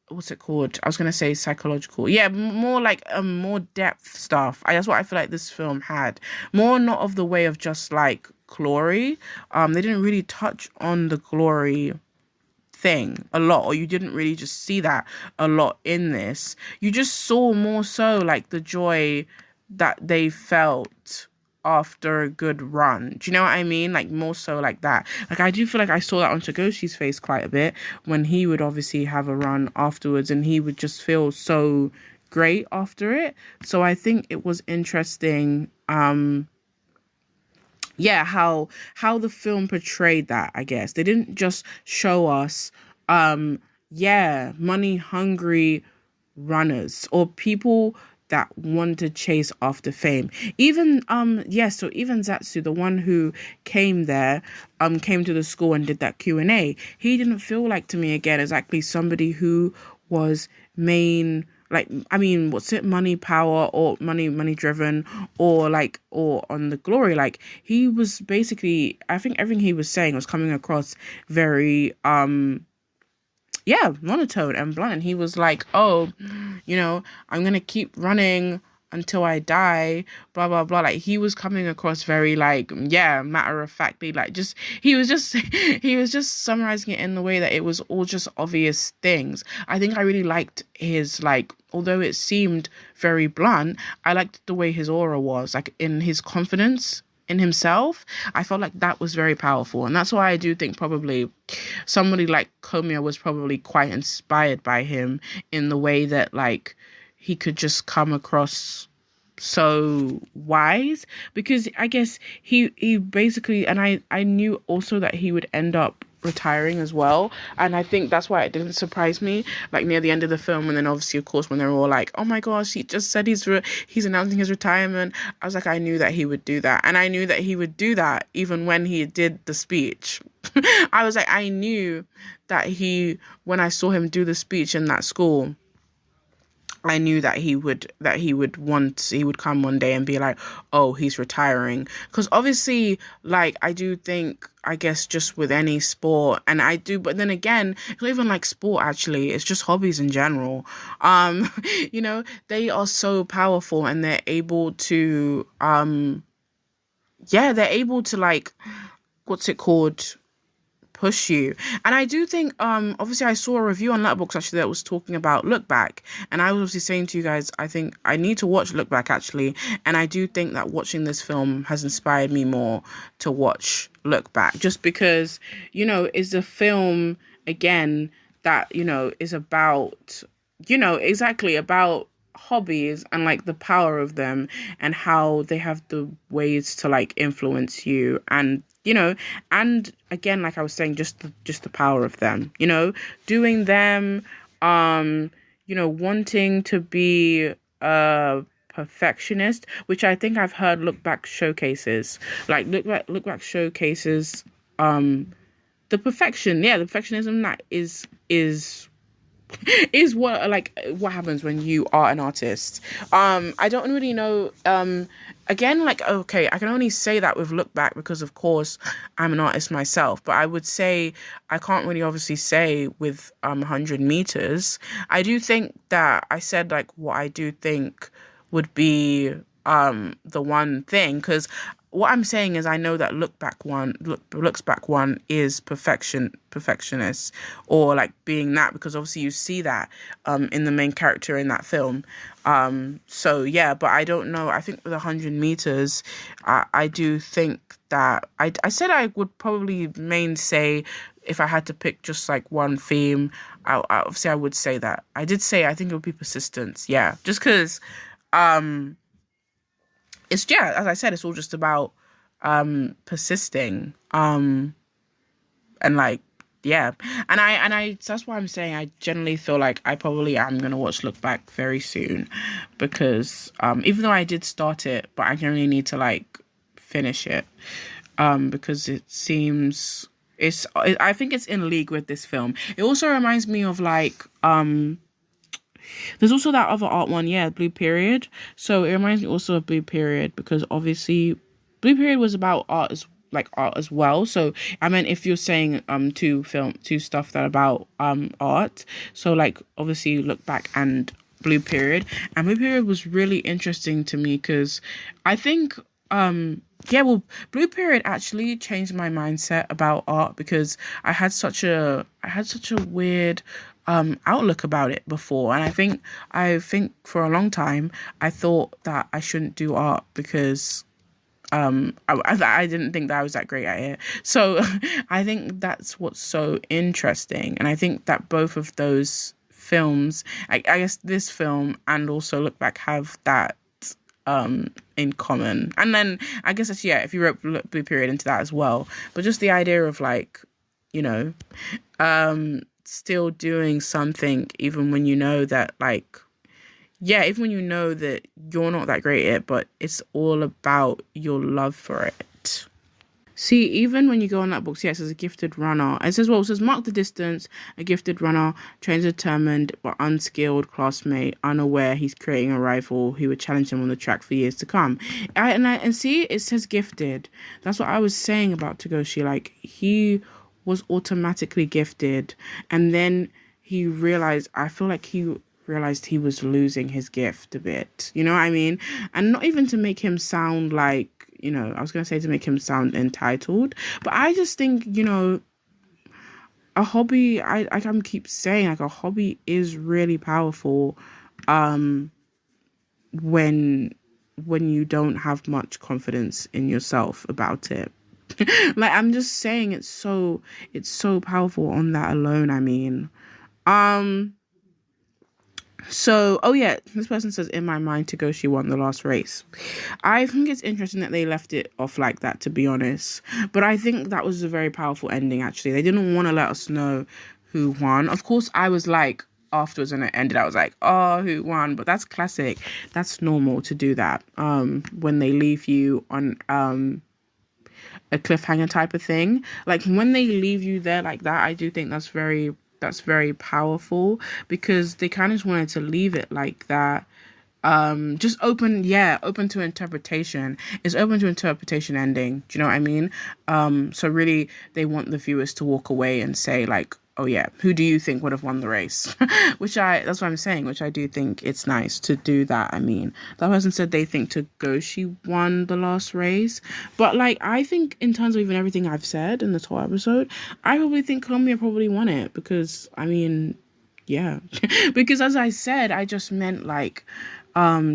what's it called? I was gonna say psychological. Yeah, more like more depth stuff. That's what I feel like this film had. More not of the way of just like glory. They didn't really touch on the glory thing a lot, or you didn't really just see that a lot in this. You just saw more so like the joy that they felt after a good run. Do you know what I mean? Like, more so like that. Like, I do feel like I saw that on Togoshi's face quite a bit when he would obviously have a run afterwards, and he would just feel so great after it. So I think it was interesting how the film portrayed that. I guess they didn't just show us money hungry runners or people that want to chase after fame. Even even Zatsu, the one who came to the school and did that Q&A, he didn't feel like, to me again, exactly somebody who was money power or money driven, or on the glory. Like, he was basically, I think everything he was saying was coming across very monotone and blunt. And he was like, oh, you know, I'm gonna keep running until I die, blah blah blah. Like, he was coming across very matter of factly, like, just he was just summarizing it in the way that it was all just obvious things. I think I really liked his, like, although it seemed very blunt, I liked the way his aura was, like, in his confidence in himself. I felt like that was very powerful, and that's why I do think probably somebody like Komiya was probably quite inspired by him in the way that, like, he could just come across so wise, because I guess he basically, and I knew also that he would end up retiring as well. And I think that's why it didn't surprise me, like near the end of the film. And then obviously, of course, when they're all like, oh my gosh, he just said he's announcing his retirement. I was like, I knew that he would do that. And I knew that he would do that even when he did the speech. I was like, I knew that when I saw him do the speech in that school, I knew that he would come one day and be like, oh, he's retiring. Because obviously, like, I do think, I guess, just with any sport, and I do, but then again, it's not even like sport, actually, it's just hobbies in general. You know, they are so powerful, and they're able to, they're able to, like, what's it called? Push you. And I do think, obviously I saw a review on Letterboxd actually that was talking about Look Back, and I was obviously saying to you guys, I think I need to watch Look Back actually, and I do think that watching this film has inspired me more to watch Look Back, just because, you know, it's a film again that, you know, is about, you know, exactly about hobbies and like the power of them, and how they have the ways to like influence you, and you know, and again, like I was saying, just the power of them, you know, doing them, you know, wanting to be a perfectionist, which I think I've heard Look Back showcases, like Look Back showcases, the perfectionism that is what happens when you are an artist. I don't really know. Again, like, okay, I can only say that with Look Back because, of course, I'm an artist myself. But I would say I can't really obviously say with 100 meters. I do think that I said like what I do think would be the one thing, because what I'm saying is I know that Looks Back one is perfectionist, or like being that, because obviously you see that in the main character in that film. So yeah, but I don't know. I think with 100 meters, I do think that I said I would probably say, if I had to pick just like one theme, obviously I would say that. I did say I think it would be persistence. Yeah, just because it's, yeah, as I said, it's all just about persisting, and like, yeah, and I so that's why I'm saying I generally feel like I probably am gonna watch Look Back very soon, because even though I did start it, but I generally need to like finish it, because it seems I think it's in league with this film. It also reminds me of like there's also that other art one, yeah, Blue Period. So it reminds me also of Blue Period, because obviously Blue Period was about art as well. So I mean, if you're saying two stuff that about art, so like obviously Look Back and Blue Period. And Blue Period was really interesting to me because I think Blue Period actually changed my mindset about art, because I had such a weird outlook about it before, and I think for a long time I thought that I shouldn't do art because I didn't think that I was that great at it. So I think that's what's so interesting, and I think that both of those films, I guess this film and also Look Back, have that in common. And then I guess that's, yeah, if you wrote Blue Period into that as well, but just the idea of like, you know, still doing something even when you know that, like, yeah, even when you know that you're not that great at it, but it's all about your love for it. See, even when you go on that book, yes, as a gifted runner, it says, well, it says, mark the distance, a gifted runner, trains a determined but unskilled classmate, unaware he's creating a rival who would challenge him on the track for years to come. And see, it says gifted. That's what I was saying about Togoshi. Like, he was automatically gifted, and then he realized, I feel like he realized he was losing his gift a bit. You know what I mean? And not even to make him sound like, you know, I was going to say to make him sound entitled, but I just think, you know, a hobby, I can keep saying, like, a hobby is really powerful when you don't have much confidence in yourself about it. Like, I'm just saying, it's so powerful on that alone. I mean, So, oh yeah, this person says, in my mind, Tagoshi won the last race. I think it's interesting that they left it off like that, to be honest. But I think that was a very powerful ending, actually. They didn't want to let us know who won. Of course, I was like, afterwards when it ended, I was like, oh, who won? But that's classic. That's normal to do that. When they leave you on a cliffhanger type of thing. Like when they leave you there like that, I do think that's very powerful, because they kind of just wanted to leave it like that. Just open to interpretation. It's open to interpretation ending. Do you know what I mean? So really they want the viewers to walk away and say like, oh yeah, who do you think would have won the race? That's what I'm saying, which I do think it's nice to do that. I mean, that person said they think Tagoshi won the last race. But like, I think in terms of even everything I've said in this whole episode, I probably think Komiya probably won it, because I mean, yeah. Because as I said, I just meant like,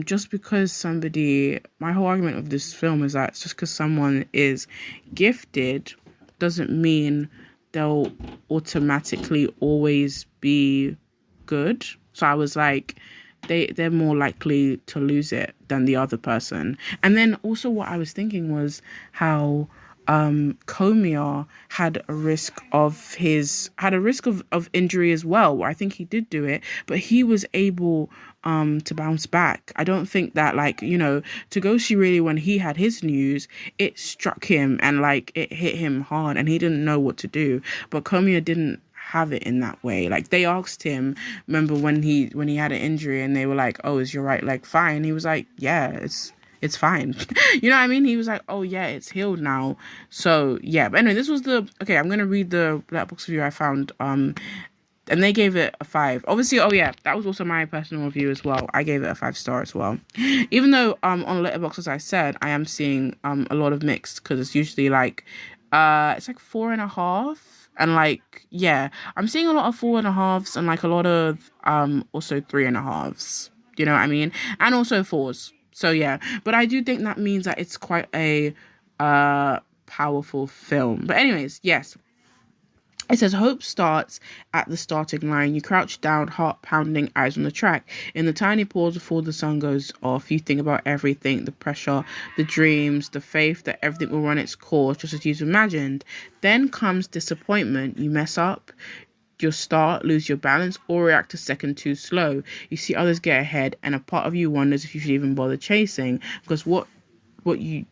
just because my whole argument of this film is that just because someone is gifted doesn't mean they'll automatically always be good. So I was like, they're more likely to lose it than the other person. And then also what I was thinking was how Komiya had a risk of injury as well, where I think he did do it, but he was able to bounce back. I don't think that, like, Tagoshi really, when he had his news, it struck him and like it hit him hard and he didn't know what to do. But Komiya didn't have it in that way. Like they asked him, remember when he had an injury and they were like, oh, is your right leg fine? He was like, yeah, it's fine. You know what I mean? He was like, oh yeah, it's healed now. So yeah, but anyway, this was okay, I'm gonna read the Letterboxd review I found, and they gave it a 5. Obviously, oh yeah, that was also my personal review as well. I gave it a 5-star as well. Even though on Letterboxd, as I said, I am seeing a lot of mixed, because it's usually like it's like 4.5. And like, yeah, I'm seeing a lot of 4.5s and like a lot of also 3.5s. You know what I mean? And also 4s. So yeah, but I do think that means that it's quite a powerful film. But anyways, yes. It says, hope starts at the starting line. You crouch down, heart pounding, eyes on the track. In the tiny pause before the sun goes off, you think about everything, the pressure, the dreams, the faith that everything will run its course just as you've imagined. Then comes disappointment. You mess up, you'll start, lose your balance, or react a second too slow. You see others get ahead, and a part of you wonders if you should even bother chasing, because what you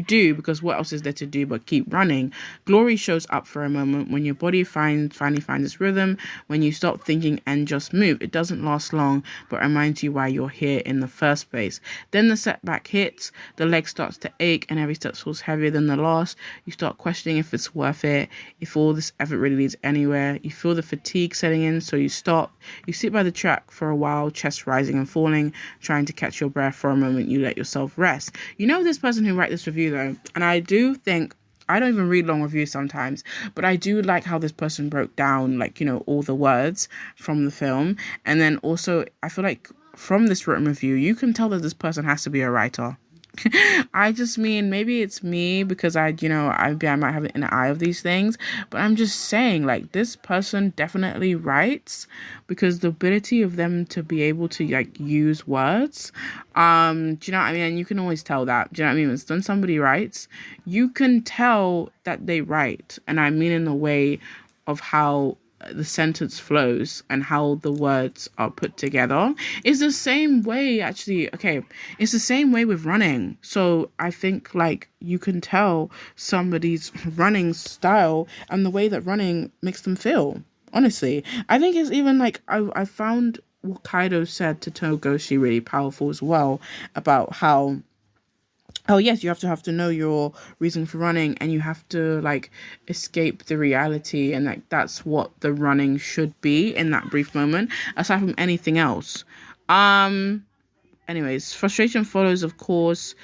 do, because what else is there to do but keep running. Glory shows up for a moment when your body finally finds its rhythm, when you stop thinking and just move. It doesn't last long, but reminds you why you're here in the first place. Then the setback hits, the leg starts to ache, and every step feels heavier than the last. You start questioning if it's worth it, if all this effort really leads anywhere. You feel the fatigue setting in, so you stop. You sit by the track for a while, chest rising and falling, trying to catch your breath. For a moment, you let yourself rest. You know this person who wrote this review though, and I do think, I don't even read long reviews sometimes, but I do like how this person broke down like, all the words from the film. And then also I feel like from this written review, you can tell that this person has to be a writer. I just mean, maybe it's me because I might have an eye of these things, but I'm just saying, like, this person definitely writes, because the ability of them to be able to like use words, do you know what I mean? And you can always tell that. Do you know what I mean? When somebody writes, you can tell that they write, and I mean in the way of how the sentence flows and how the words are put together. It's the same way, actually. Okay, it's the same way with running. So I think like you can tell somebody's running style and the way that running makes them feel. Honestly, I think it's even like I found what Kaido said to Togoshi really powerful as well, about how, oh yes, you have to know your reason for running, and you have to like escape the reality, and like that's what the running should be in that brief moment, aside from anything else. Anyways, frustration follows, of course.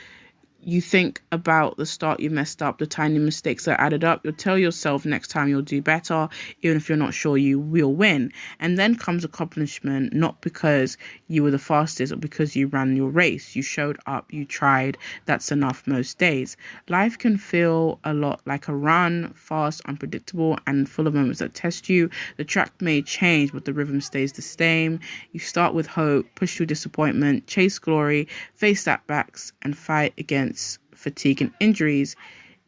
you think about the start you messed up, the tiny mistakes that added up. You'll tell yourself next time you'll do better, even if you're not sure you will win. And then comes accomplishment, not because you were the fastest or because you ran your race. You showed up, you tried. That's enough most days. Life can feel a lot like a run, fast, unpredictable, and full of moments that test you. The track may change, but the rhythm stays the same. You start with hope, push through disappointment, chase glory, face setbacks, and fight against fatigue and injuries.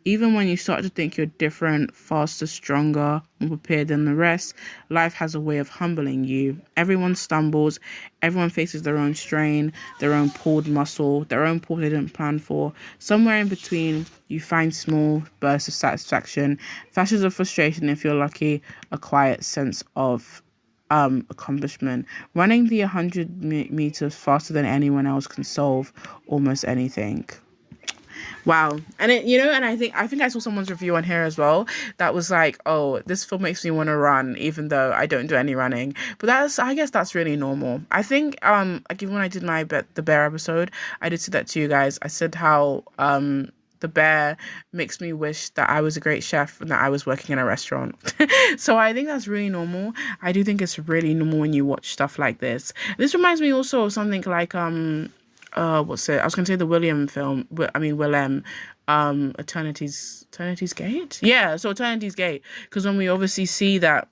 Even when you start to think you're different, faster, stronger, more prepared than the rest, life has a way of humbling you. Everyone stumbles, everyone faces their own strain, their own pulled muscle, their own pull they didn't plan for. Somewhere in between, you find small bursts of satisfaction, flashes of frustration if you're lucky, a quiet sense of accomplishment. Running the 100 meters faster than anyone else can solve almost anything. Wow. And and I think I saw someone's review on here as well that was like, oh, this film makes me want to run even though I don't do any running. But I guess that's really normal. I think like even when I did the bear episode, I did say that to you guys. I said how the bear makes me wish that I was a great chef and that I was working in a restaurant. So I think that's really normal. I do think it's really normal when you watch stuff like this. This reminds me also of something like what's it? I was gonna say the William film. I mean Willem, Eternity's Gate. Yeah, so Eternity's Gate. Because when we obviously see that,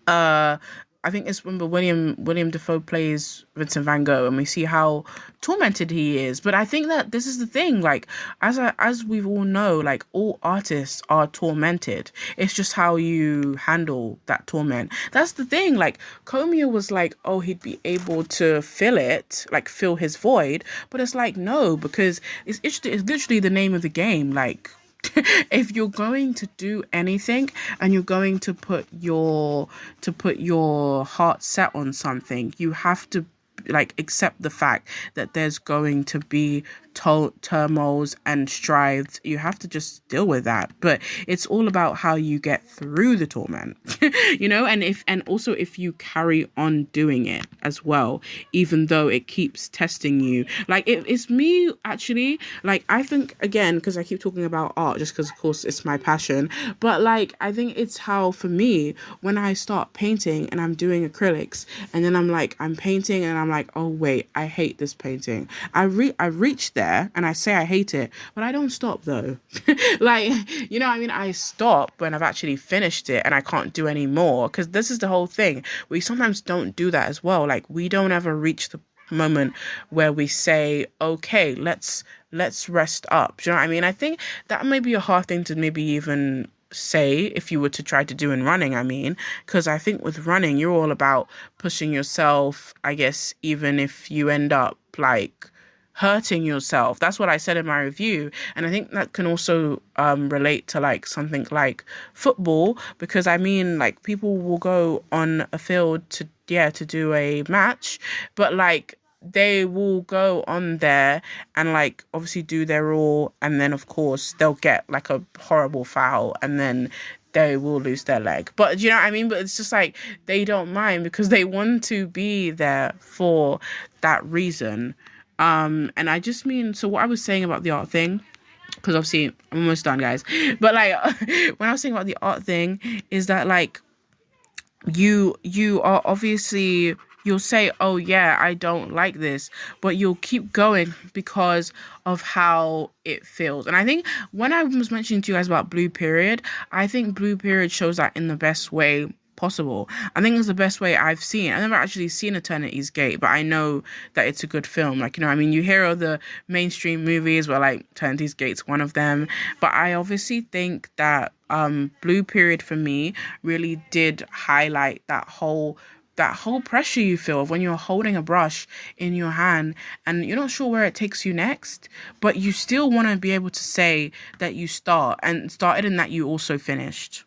uh, I think it's when William Defoe plays Vincent Van Gogh, and we see how tormented he is. But I think that this is the thing. Like as we all know, like all artists are tormented. It's just how you handle that torment. That's the thing. Like Comia was like, oh, he'd be able to fill his void. But it's like no, because it's literally the name of the game. Like if you're going to do anything and you're going to put your heart set on something, you have to like accept the fact that there's going to be turmoils and strives. You have to just deal with that. But it's all about how you get through the torment, and also if you carry on doing it as well, even though it keeps testing you. Like it's me actually. Like I think again, because I keep talking about art, just because of course it's my passion. But like I think it's how for me when I start painting and I'm doing acrylics, and then I'm painting and I'm like, oh wait, I hate this painting. I reached there and I say I hate it, but I don't stop though. Like, I stop when I've actually finished it and I can't do any more, because this is the whole thing. We sometimes don't do that as well. Like we don't ever reach the moment where we say, okay, let's rest up. Do you know what I mean? I think that may be a hard thing to maybe even say if you were to try to do in running, because I think with running you're all about pushing yourself, I guess, even if you end up like hurting yourself. That's what I said in my review. And I think that can also relate to like something like football, because like people will go on a field to do a match, but like they will go on there and like obviously do their all, and then of course they'll get like a horrible foul and then they will lose their leg. But you know what I mean? But it's just like they don't mind because they want to be there for that reason. And I just mean, so what I was saying about the art thing, because obviously I'm almost done, guys. But like when I was saying about the art thing is that like you are obviously, you'll say, oh yeah, I don't like this, but you'll keep going because of how it feels. And I think when I was mentioning to you guys about Blue Period, I think Blue Period shows that in the best way possible. I think it's the best way I've seen. I've never actually seen Eternity's Gate, but I know that it's a good film. Like, you hear all the mainstream movies where like Eternity's Gate's one of them, but I obviously think that Blue Period for me really did highlight that whole pressure you feel of when you're holding a brush in your hand and you're not sure where it takes you next, but you still want to be able to say that you started and that you also finished.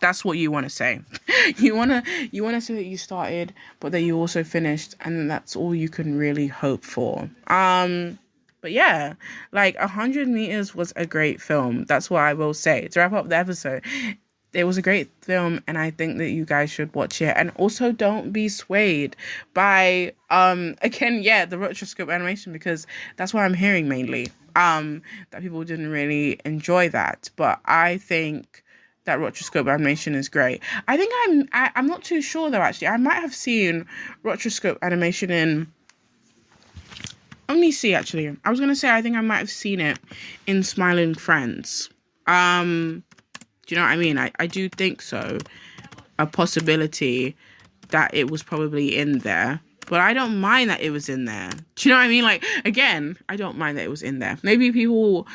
That's what you want to say. You want to say that you started, but that you also finished, and that's all you can really hope for. But yeah, like 100 meters was a great film. That's what I will say. To wrap up the episode, it was a great film, and I think that you guys should watch it. And also don't be swayed by, again, the rotoscope animation, because that's what I'm hearing mainly. that people didn't really enjoy that. But I think that rotoscope animation is great. I think I'm not too sure though, actually. I might have seen rotoscope animation in, let me see, actually. I was going to say, I think I might have seen it in Smiling Friends. Do you know what I mean? I do think so. A possibility that it was probably in there. But I don't mind that it was in there. Do you know what I mean? Like, again, I don't mind that it was in there. Maybe people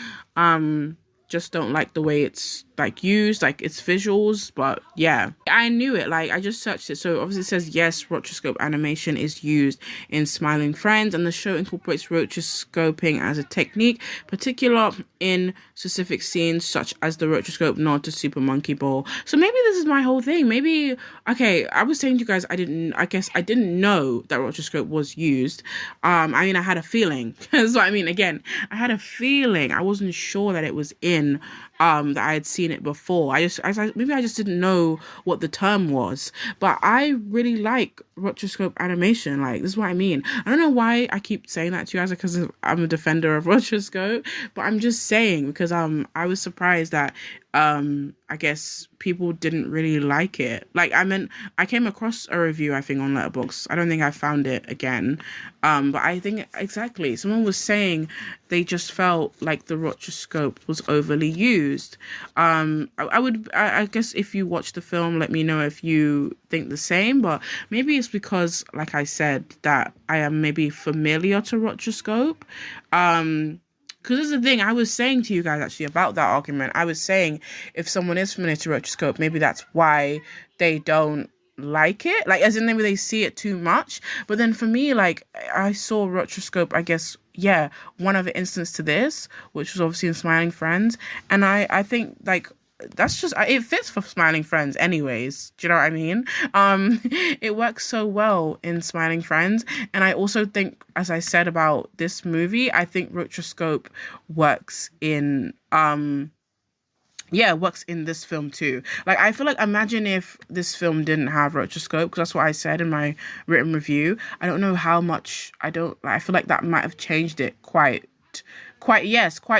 just don't like the way it's like used, like its visuals, but yeah, I knew it. Like, I just searched it, so obviously it says yes, rotoscope animation is used in Smiling Friends, and the show incorporates rotoscoping as a technique, particular in specific scenes such as the rotoscope nod to Super Monkey Ball. So maybe this is my whole thing. Maybe, okay, I was saying to you guys, I didn't know that rotoscope was used. I mean, I had a feeling. That's what I mean. Again, I had a feeling. I wasn't sure that it was in that I had seen it before. Maybe I just didn't know what the term was. But I really like rotoscope animation. Like, this is what I mean. I don't know why I keep saying that to you guys, because I'm a defender of rotoscope, but I'm just saying because I was surprised that I guess people didn't really like it. Like, I came across a review, I think, on Letterboxd. I don't think I found it again. But I think exactly, someone was saying they just felt like the rotoscope was overly used. I guess if you watch the film, let me know if you think the same. But maybe it's because, like I said, that I am maybe familiar to rotoscope. Because this is the thing I was saying to you guys actually about that argument. I was saying if someone is familiar to rotoscope, maybe that's why they don't like it. Like, as in maybe they see it too much. But then for me, like, I saw rotoscope, I guess, yeah, one other instance to this, which was obviously in Smiling Friends. And I think, like, that's just, it fits for Smiling Friends anyways. Do you know what I mean? It works so well in Smiling Friends. And I also think, as I said about this movie, I think rotoscope works in works in this film too. Like, I feel like, imagine if this film didn't have rotoscope, because that's what I said in my written review. I don't know how much, I feel like that might have changed it quite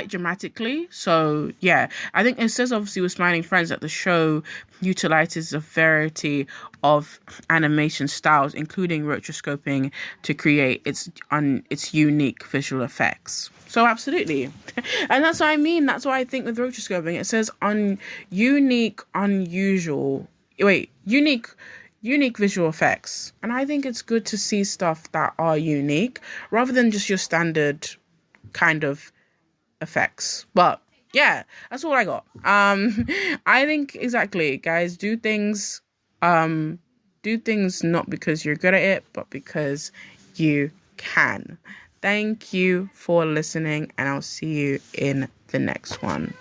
dramatically. So yeah, I think it says obviously with Smiling Friends that the show utilizes a variety of animation styles, including rotoscoping, to create its unique visual effects. So absolutely. And that's what I mean. That's what I think with rotoscoping. It says unique visual effects. And I think it's good to see stuff that are unique rather than just your standard kind of effects. But yeah, that's all I got. I think exactly, guys, do things not because you're good at it, but because you can. Thank you for listening, and I'll see you in the next one.